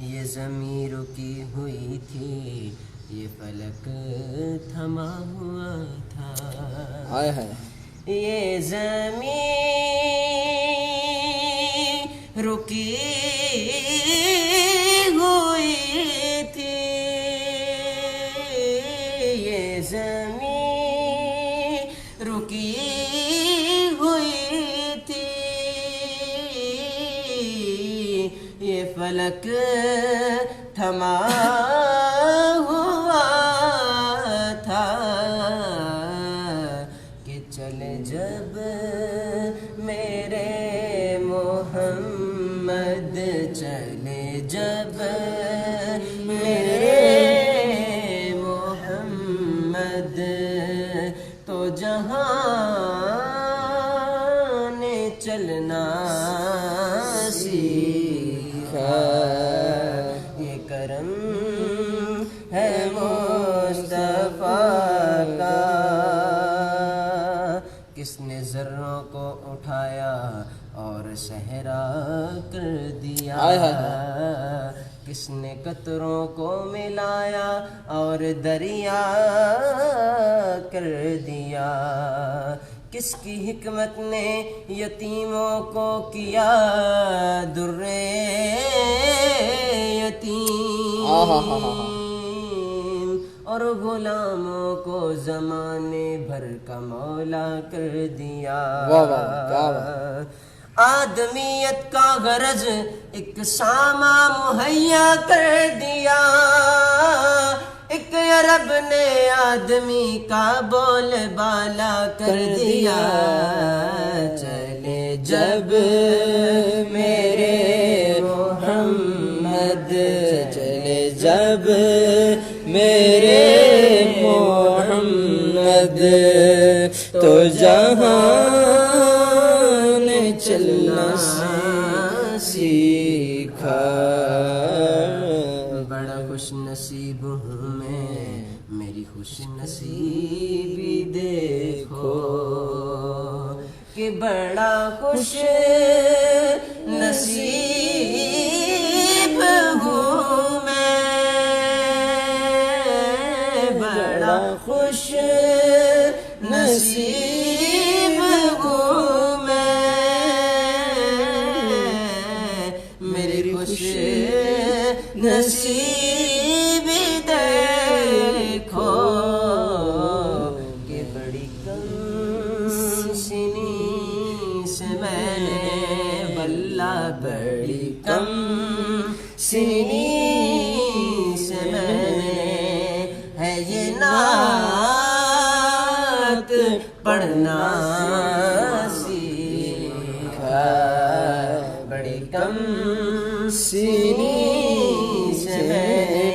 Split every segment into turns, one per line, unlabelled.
یہ زمین رکی ہوئی تھی، یہ فلک تھما ہوا تھا.
ہائے ہائے.
یہ زمین رکی ہوئی تھی، یہ زمین رکی ہوئی تھی، یہ فلک تھما ہوا تھا کہ چلے جب میرے محمد، چلے جب میرے محمد، تو جہاں نے چلنا سیکھا. یہ کرم ہے مصطفیٰ کا، کس نے ذروں کو اٹھایا اور صحرا کر دیا، کس نے قطروں کو ملایا اور دریا کر دیا، کس کی حکمت نے یتیموں کو کیا در یتیم، اور غلاموں کو زمانے بھر کا مولا کر دیا. آدمیت کا غرض ایک ساما مہیا کر دیا، ایک عرب نے آدمی کا بول بالا کر دیا. چلے جب میرے محمد، چلے جب میرے محمد، تو جہاں نے چلنا سیکھا. بڑا خوش نصیب ہوں میں، میری خوش نصیبی دیکھو، کہ بڑا خوش نصیب ہوں میں، بڑا خوش نصیب ہوں میں، میری خوش نصیبی دیکھو، کہ بڑی کم سنی سے میں نے، واللہ بڑی کم سنی سے میں نے ہے یہ نعت پڑھنا سیکھا. بڑی کم سنی سے میں نے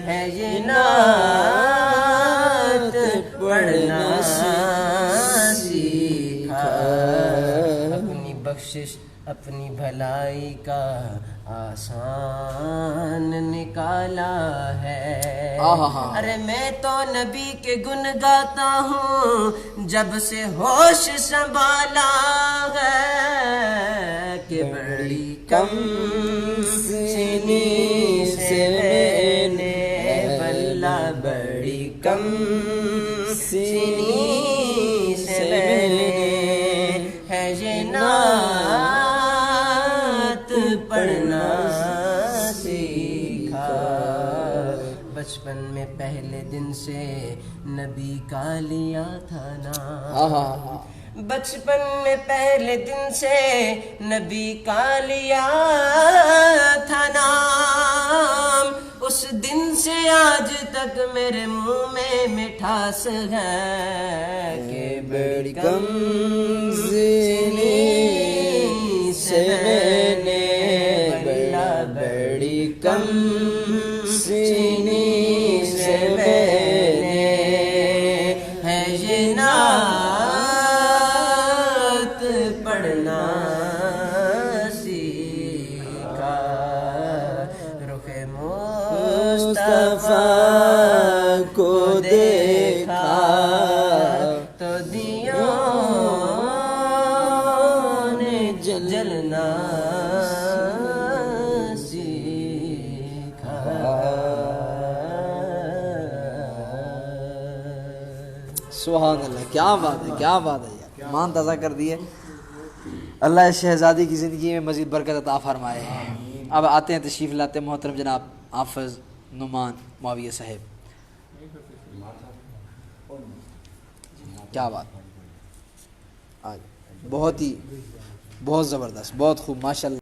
ہے یہ نعت پڑھنا سیکھا. اپنی بخشش اپنی بھلائی کا آسان نکالا ہے. ارے میں تو نبی کے گن گاتا ہوں جب سے ہوش سنبھالا ہے، کہ بڑی کم سنی سے میں نے، واللہ بڑی کم سنی سے میں نے ہے یہ نعت پڑھنا سیکھا. بچپن میں پہلے دن سے نبی کا لیا تھا نام، بچپن میں پہلے دن سے نبی کا لیا تھا نام. اس دن سے آج تک میرے منہ میں مٹھاس ہے، کہ بڑی کم سنی سے میں نے، بڑی کم سنی سے میں نے ہے یہ نعت پڑھنا سیکھا. رخ مصطفیٰ کو دیکھا تو دیوں نے جلنا سیکھا.
سبحان اللہ، کیا بات ہے، کیا بات ہے یار، مان تازہ کر دیے۔ اللہ اس شہزادی کی زندگی میں مزید برکت عطا فرمائے۔ اب آتے ہیں تشریف لاتے محترم جناب حافظ نعمان معاویہ صاحب، کیا بات، آج بہت ہی بہت زبردست، بہت خوب، ماشاء اللہ۔